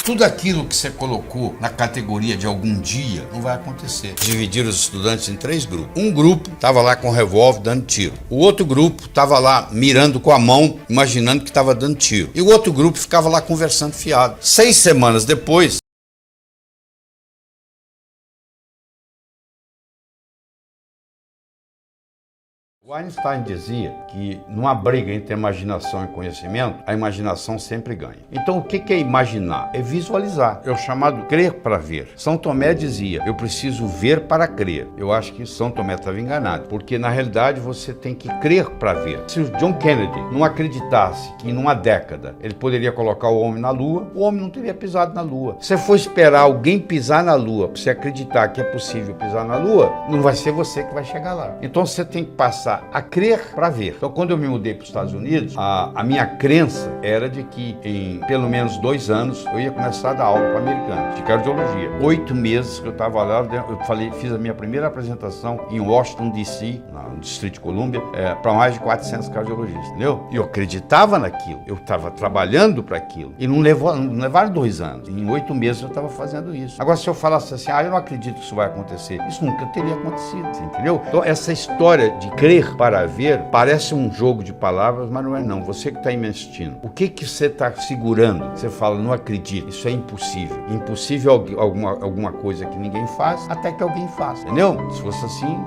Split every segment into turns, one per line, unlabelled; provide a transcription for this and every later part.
Tudo aquilo que você colocou na categoria de algum dia não vai acontecer. Dividiram os estudantes em 3 grupos. Um grupo estava lá com revólver dando tiro. O outro grupo estava lá mirando com a mão, imaginando que estava dando tiro. E o outro grupo ficava lá conversando fiado. 6 semanas depois, o Einstein dizia que numa briga entre imaginação e conhecimento, a imaginação sempre ganha. Então o que é imaginar? É visualizar. É o chamado crer para ver. São Tomé dizia, eu preciso ver para crer. Eu acho que São Tomé estava enganado, porque na realidade você tem que crer para ver. Se o John Kennedy não acreditasse que em uma década ele poderia colocar o homem na Lua, o homem não teria pisado na Lua. Se você for esperar alguém pisar na Lua para você acreditar que é possível pisar na Lua, não vai ser você que vai chegar lá. Então você tem que passar a crer para ver. Então, quando eu me mudei para os Estados Unidos, a minha crença era de que em pelo menos 2 anos eu ia começar a dar aula para americanos de cardiologia. 8 meses que eu estava lá, eu fiz a minha primeira apresentação em Washington, D.C., no Distrito de Colômbia, para mais de 400 cardiologistas, entendeu? E eu acreditava naquilo, eu estava trabalhando para aquilo. E não levaram 2 anos. Em 8 meses eu estava fazendo isso. Agora, se eu falasse assim, eu não acredito que isso vai acontecer, isso nunca teria acontecido, entendeu? Então, essa história de crer para ver parece um jogo de palavras, mas não é não. Você que está investindo, o que você está segurando? Você fala, não acredito, isso é impossível. Impossível alguma coisa que ninguém faz, até que alguém faça, entendeu? Se fosse assim,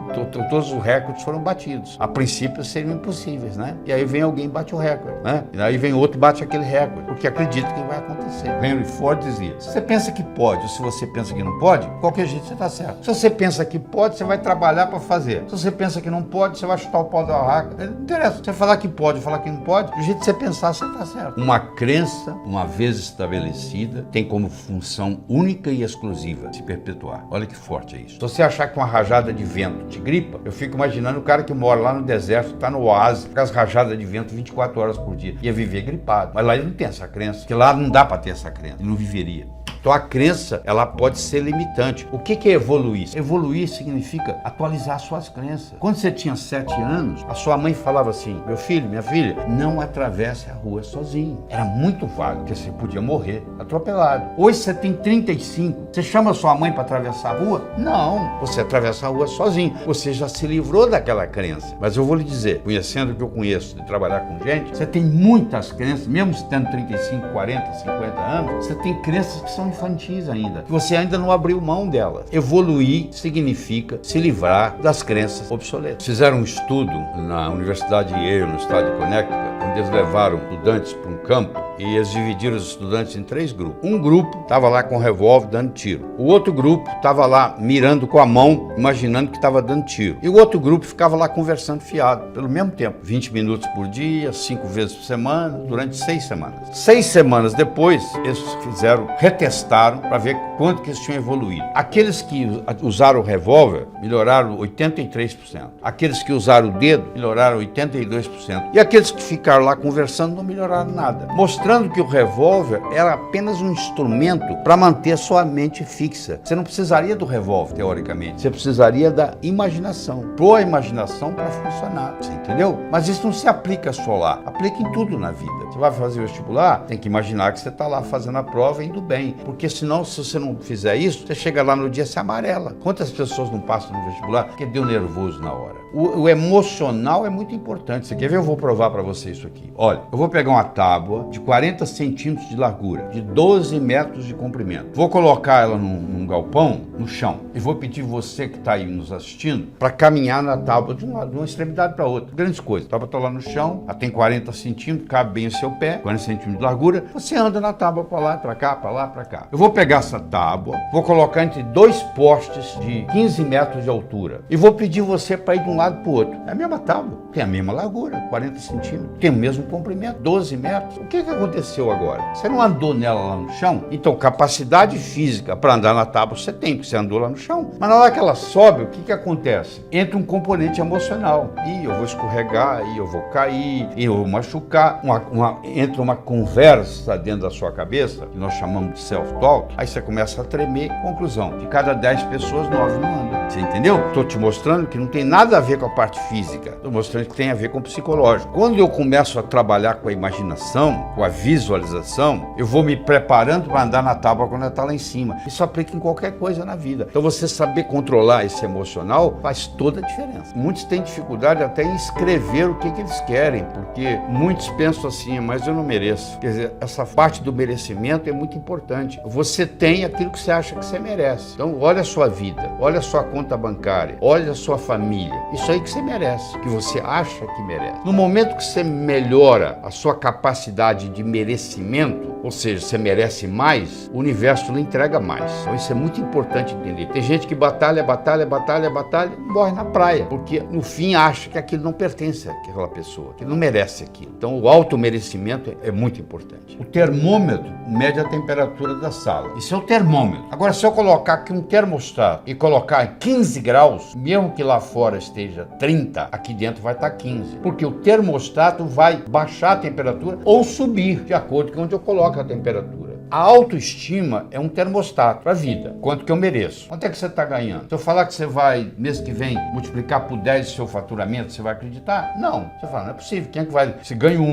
todos os recordes foram batidos. A princípio seriam impossíveis, né? E aí vem alguém e bate o recorde, né? E aí vem outro e bate aquele recorde, porque acredita que vai acontecer. Henry Ford dizia, se você pensa que pode, ou se você pensa que não pode, de qualquer jeito você está certo. Se você pensa que pode, você vai trabalhar para fazer. Se você pensa que não pode, você vai chutar o pau da barraca. Não interessa. Você falar que pode, falar que não pode, do jeito que você pensar, você está certo. Uma crença, uma vez estabelecida, tem como função única e exclusiva se perpetuar. Olha que forte é isso. Se você achar que uma rajada de vento te gripa, eu fico imaginando o cara que mora lá no deserto, está no oásis, com as rajadas de vento 24 horas por dia, ia viver gripado. Mas lá ele não tem essa crença, porque lá não dá para ter essa crença, ele não viveria. Então a crença, ela pode ser limitante. O que é evoluir? Evoluir significa atualizar suas crenças. Quando você tinha 7 anos, a sua mãe falava assim, meu filho, minha filha, não atravesse a rua sozinho. Era muito vago, porque você podia morrer atropelado. Hoje você tem 35, você chama sua mãe para atravessar a rua? Não, você atravessa a rua sozinho. Você já se livrou daquela crença. Mas eu vou lhe dizer, conhecendo o que eu conheço de trabalhar com gente, você tem muitas crenças, mesmo tendo 35, 40, 50 anos, você tem crenças que são infantis ainda, que você ainda não abriu mão delas. Evoluir significa se livrar das crenças obsoletas. Fizeram um estudo na Universidade de Yale, no estado de Connecticut, onde eles levaram estudantes para um campo e eles dividiram os estudantes em 3 grupos. Um grupo estava lá com revólver dando tiro. O outro grupo estava lá mirando com a mão, imaginando que estava dando tiro. E o outro grupo ficava lá conversando fiado, pelo mesmo tempo. 20 minutos por dia, 5 vezes por semana, durante 6 semanas. 6 semanas depois, eles retestaram para ver quanto que eles tinham evoluído. Aqueles que usaram o revólver melhoraram 83%. Aqueles que usaram o dedo melhoraram 82%. E aqueles que ficaram lá conversando não melhoraram nada. Mostrando que o revólver era apenas um instrumento para manter a sua mente fixa. Você não precisaria do revólver, teoricamente. Você precisaria da imaginação. Pôr a imaginação para funcionar. Você entendeu? Mas isso não se aplica só lá. Aplica em tudo na vida. Você vai fazer vestibular, tem que imaginar que você está lá fazendo a prova e indo bem. Porque senão, se você não fizer isso, você chega lá no dia e se amarela. Quantas pessoas não passam no vestibular porque deu nervoso na hora? O emocional é muito importante. Você quer ver? Eu vou provar para você isso aqui. Olha, eu vou pegar uma tábua de 40 centímetros de largura, de 12 metros de comprimento. Vou colocar ela num galpão, no chão, e vou pedir você que está aí nos assistindo para caminhar na tábua de uma extremidade para outra. Grandes coisas. A tábua está lá no chão, ela tem 40 centímetros, cabe bem o seu pé, 40 centímetros de largura. Você anda na tábua para lá, para cá, para lá, para cá. Eu vou pegar essa tábua, vou colocar entre 2 postes de 15 metros de altura e vou pedir você para ir de um lado para o outro. É a mesma tábua, tem a mesma largura, 40 centímetros, tem o mesmo comprimento, 12 metros. O que aconteceu agora? Você não andou nela lá no chão? Então, capacidade física para andar na tábua você tem, porque você andou lá no chão. Mas na hora que ela sobe, o que acontece? Entra um componente emocional. Ih, eu vou escorregar, ih, eu vou cair, ih, eu vou machucar. Entra uma conversa dentro da sua cabeça, que nós chamamos de self-talk. Aí você começa a tremer. Conclusão, de cada 10 pessoas, 9 não andam. Você entendeu? Estou te mostrando que não tem nada a ver com a parte física. Estou mostrando que tem a ver com o psicológico. Quando eu começo a trabalhar com a imaginação, com a visualização, eu vou me preparando para andar na tábua quando ela está lá em cima. Isso aplica em qualquer coisa na vida. Então você saber controlar esse emocional faz toda a diferença. Muitos têm dificuldade até em escrever o que eles querem, porque muitos pensam assim, mas eu não mereço. Quer dizer, essa parte do merecimento é muito importante. Você tem aquilo que você acha que você merece. Então olha a sua vida, olha a sua conta bancária, olha a sua família. Isso aí que você merece, que você acha que merece. No momento que você melhora a sua capacidade de merecimento, ou seja, você merece mais, o universo lhe entrega mais. Então isso é muito importante entender. Tem gente que batalha, morre na praia, porque no fim acha que aquilo não pertence àquela pessoa, que não merece aquilo. Então o automerecimento é muito importante. O termômetro mede a temperatura da sala. Isso é o termômetro. Agora, se eu colocar aqui um termostato e colocar 15 graus, mesmo que lá fora esteja 30, aqui dentro vai estar 15. Porque o termostato vai baixar a temperatura ou subir, de acordo com onde eu coloco a temperatura. A autoestima é um termostato para a vida. Quanto que eu mereço? Quanto é que você está ganhando? Se eu falar que você vai, mês que vem, multiplicar por 10 o seu faturamento, você vai acreditar? Não. Você fala, não é possível. Quem é que vai? Se ganho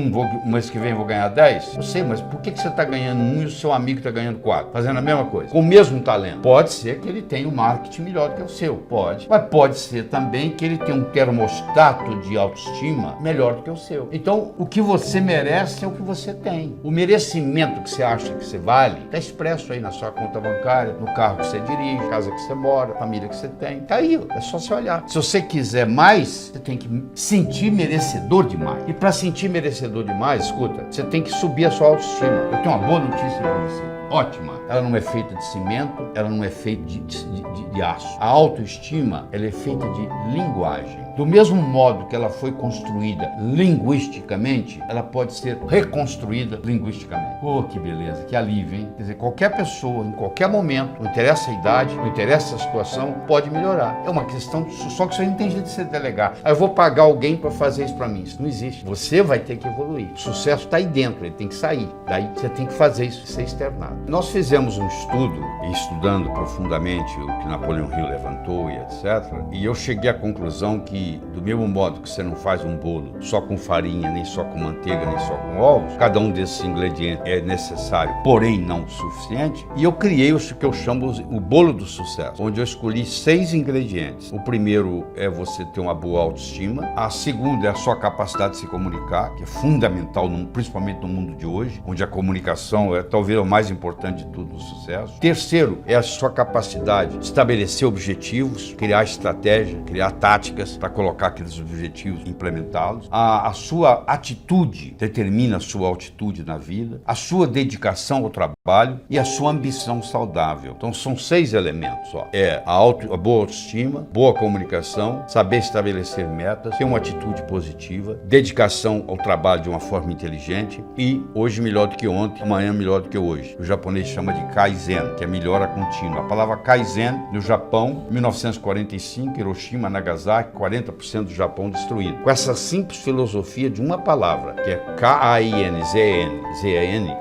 mês que vem vou ganhar 10? Eu sei, mas por que você está ganhando 1 e o seu amigo está ganhando 4? Fazendo a mesma coisa. Com o mesmo talento. Pode ser que ele tenha um marketing melhor do que o seu. Pode. Mas pode ser também que ele tenha um termostato de autoestima melhor do que o seu. Então, o que você merece é o que você tem. O merecimento que você acha que você vale, está expresso aí na sua conta bancária, no carro que você dirige, casa que você mora, família que você tem. Está aí, é só você olhar. Se você quiser mais, você tem que sentir merecedor demais. E para sentir merecedor demais, escuta, você tem que subir a sua autoestima. Eu tenho uma boa notícia para você. Ótima. Ela não é feita de cimento, ela não é feita de aço. A autoestima, ela é feita de linguagem. Do mesmo modo que ela foi construída linguisticamente, ela pode ser reconstruída linguisticamente. Oh, que beleza, que alívio, hein? Quer dizer, qualquer pessoa, em qualquer momento, não interessa a idade, não interessa a situação, pode melhorar. É uma questão, só que isso aí não tem jeito de você delegar. Aí eu vou pagar alguém para fazer isso para mim. Isso não existe. Você vai ter que evoluir. O sucesso está aí dentro, ele tem que sair. Daí você tem que fazer isso, ser externado. Nós fizemos um estudo, e estudando profundamente o que Napoleão Hill levantou e etc., e eu cheguei à conclusão que, do mesmo modo que você não faz um bolo só com farinha, nem só com manteiga, nem só com ovos, cada um desses ingredientes é necessário, porém não o suficiente, e eu criei o que eu chamo o bolo do sucesso, onde eu escolhi 6 ingredientes. O primeiro é você ter uma boa autoestima, a segunda é a sua capacidade de se comunicar, que é fundamental, principalmente no mundo de hoje, onde a comunicação é talvez o mais importante de tudo no sucesso. Terceiro é a sua capacidade de estabelecer objetivos, criar estratégia, criar táticas para colocar aqueles objetivos e implementá-los. A sua atitude determina a sua altitude na vida, a sua dedicação ao trabalho e a sua ambição saudável. Então são 6 elementos. Ó. É a boa autoestima, boa comunicação, saber estabelecer metas, ter uma atitude positiva, dedicação ao trabalho de uma forma inteligente e hoje melhor do que ontem, amanhã melhor do que hoje. O japonês chama de Kaizen, que é melhora contínua. A palavra Kaizen, no Japão, 1945, Hiroshima, Nagasaki, 40% do Japão destruído. Com essa simples filosofia de uma palavra, que é K-A-I-N-Z-E-N,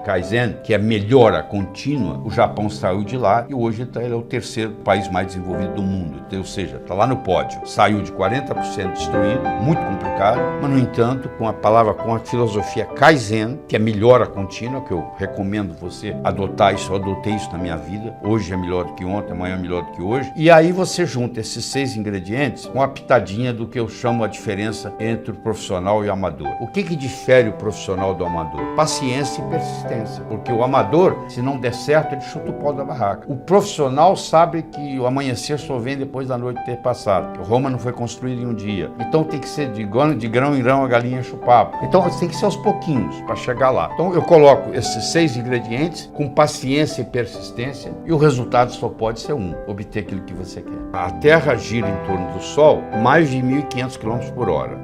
Kaizen, que é melhora contínua, o Japão saiu de lá e hoje ele é o terceiro país mais desenvolvido do mundo. Então, ou seja, está lá no pódio. Saiu de 40% destruído, muito complicado, mas no entanto, com a filosofia Kaizen, que é melhora contínua, que eu recomendo você adotar isso, eu adotei isso na minha vida. Hoje é melhor do que ontem, amanhã é melhor do que hoje. E aí você junta esses 6 ingredientes com uma pitadinha do que eu chamo a diferença entre o profissional e o amador. O que difere o profissional do amador? Paciência e persistência. Porque o amador, se não der certo, ele chuta o pau da barraca. O profissional sabe que o amanhecer só vem depois da noite ter passado. Que Roma não foi construída em um dia. Então tem que ser de grão em grão a galinha enche o papo. Então tem que ser aos pouquinhos para chegar lá. Então eu coloco esses 6 ingredientes com paciência e persistência e o resultado só pode ser um: obter aquilo que você quer. A Terra gira em torno do Sol mais de 1.500 km por hora.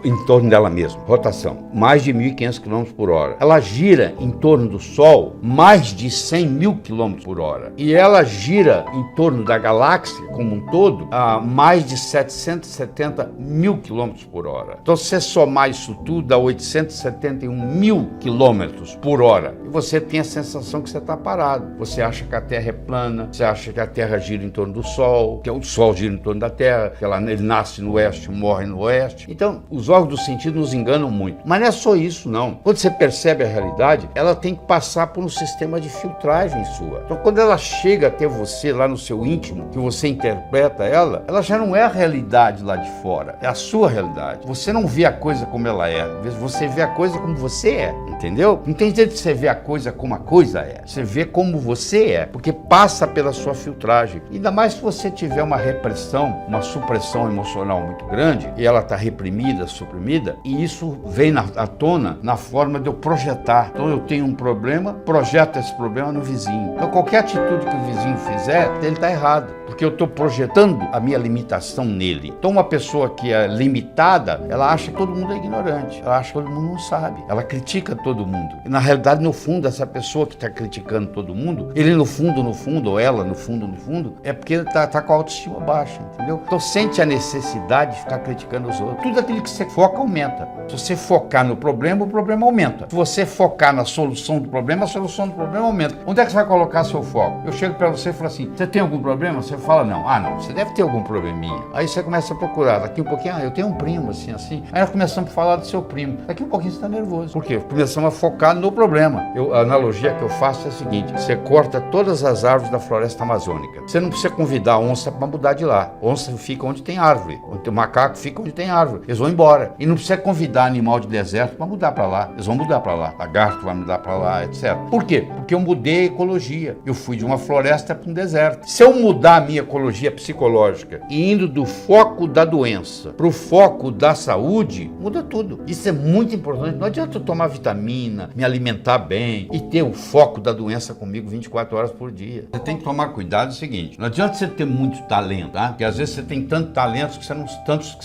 Em torno dela mesma. Rotação. Mais de 1.500 km por hora. Ela gira em torno do Sol Sol mais de 100 mil quilômetros por hora. E ela gira em torno da galáxia como um todo a mais de 770 mil quilômetros por hora. Então, se você somar isso tudo, dá 871 mil quilômetros por hora. E você tem a sensação que você está parado. Você acha que a Terra é plana, você acha que a Terra gira em torno do Sol, que o Sol gira em torno da Terra, que ele nasce no oeste e morre no oeste. Então, os órgãos do sentido nos enganam muito. Mas não é só isso, não. Quando você percebe a realidade, ela tem que passar por um sistema de filtragem sua. Então, quando ela chega até você, lá no seu íntimo, que você interpreta ela já não é a realidade lá de fora, é a sua realidade. Você não vê a coisa como ela é, você vê a coisa como você é, entendeu? Não tem jeito de você ver a coisa como a coisa é. Você vê como você é, porque passa pela sua filtragem. Ainda mais se você tiver uma repressão, uma supressão emocional muito grande, e ela está reprimida, suprimida, e isso vem à tona na forma de eu projetar. Então eu tenho um problema, projeto esse problema no vizinho. Então qualquer atitude que o vizinho fizer, ele está errado, porque eu estou projetando a minha limitação nele. Então uma pessoa que é limitada, ela acha que todo mundo é ignorante, ela acha que todo mundo não sabe, ela critica todo mundo. E na realidade, no fundo, essa pessoa que está criticando todo mundo, ele no fundo, ou ela no fundo, é porque ele está com a autoestima baixa, entendeu? Então sente a necessidade de ficar criticando os outros. Tudo aquilo que você foca aumenta. Se você focar no problema, o problema aumenta. Se você focar na solução do problema, a solução do problema aumenta. Onde é que você vai colocar seu foco? Eu chego para você e falo assim, você tem algum problema? Você fala não. Ah, não, você deve ter algum probleminha. Aí você começa a procurar. Daqui um pouquinho, eu tenho um primo assim. Aí nós começamos a falar do seu primo. Daqui um pouquinho você está nervoso. Por quê? Começamos a focar no problema. A analogia que eu faço é a seguinte, você corta todas as árvores da floresta amazônica. Você não precisa convidar a onça para mudar de lá. A onça fica onde tem árvore. O macaco fica onde tem árvore. Eles vão embora. E não precisa convidar animal de deserto para mudar para lá. Eles vão mudar para lá. Lagarto vai mudar para lá, etc. Por quê? Porque eu mudei a ecologia. Eu fui de uma floresta para um deserto. Se eu mudar a minha ecologia psicológica e indo do foco da doença para o foco da saúde, muda tudo. Isso é muito importante. Não adianta eu tomar vitamina, me alimentar bem e ter o foco da doença comigo 24 horas por dia. Você tem que tomar cuidado, é o seguinte, não adianta você ter muito talento, tá? Porque às vezes você tem tantos talentos que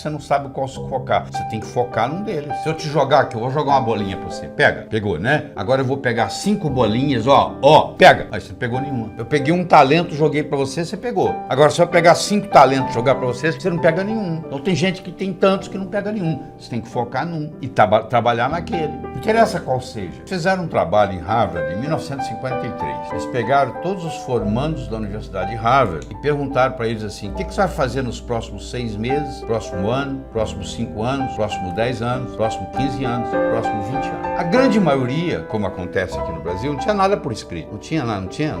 você não sabe qual focar. Você tem que focar num deles. Se eu te jogar aqui, eu vou jogar uma bolinha pra você. Pega. Pegou, né? Agora eu vou pegar 5 bolinhas, ó, pega. Aí você pegou nenhuma. Eu peguei um talento, joguei pra você, você pegou. Agora se eu pegar 5 talentos e jogar pra você, você não pega nenhum. Então tem gente que tem tantos que não pega nenhum. Você tem que focar num e trabalhar naquele. Não interessa qual seja. Fizeram um trabalho em Harvard em 1953. Eles pegaram todos os formandos da Universidade de Harvard e perguntaram para eles assim, o que você vai fazer nos próximos 6 meses, próximo ano, próximos 5 anos, próximos 10 anos, próximos 15 anos, próximos 20 anos. A grande maioria, como acontece aqui no Brasil, não tinha nada por escrito. Não tinha nada, não tinha.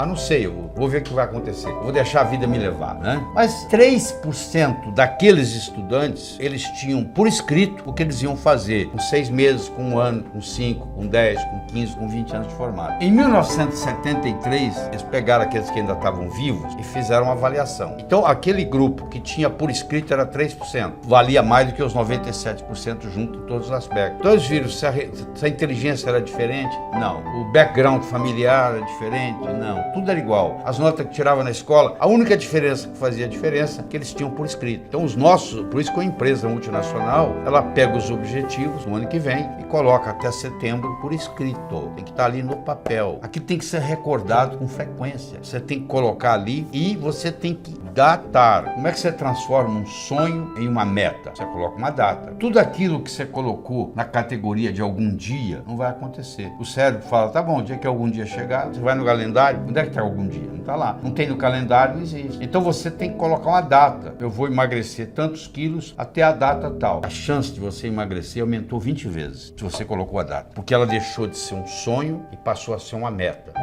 Não sei, eu vou ver o que vai acontecer. Eu vou deixar a vida me levar, né? Mas 3% daqueles estudantes, eles tinham por escrito o que eles iam fazer com 6 meses, com 1 ano, com 5, com 10, com 15, com 20 anos de formado. Em 1973, eles pegaram aqueles que ainda estavam vivos e fizeram uma avaliação. Então, aquele grupo que tinha por escrito era 3%. Valia mais do que os 97% junto em todos os aspectos. Então, eles viram se a inteligência era diferente? Não. O background familiar era diferente? Não. Tudo era igual. As notas que tirava na escola, a única diferença que fazia diferença é que eles tinham por escrito. Então, os nossos, por isso que a empresa multinacional, ela pega os objetivos no ano que vem e coloca até setembro por escrito. Tem que estar ali no papel. Aqui tem que ser recordado com frequência. Você tem que colocar ali e você tem que datar. Como é que você transforma um sonho em uma meta? Você coloca uma data. Tudo aquilo que você colocou na categoria de algum dia não vai acontecer. O cérebro fala, tá bom, o dia que algum dia chegar, você vai no calendário, onde é que está algum dia? Não está lá. Não tem no calendário, não existe. Então você tem que colocar uma data. Eu vou emagrecer tantos quilos até a data tal. A chance de você emagrecer aumentou 20 vezes se você colocou a data. Porque ela deixou de ser um sonho e passou a ser uma meta.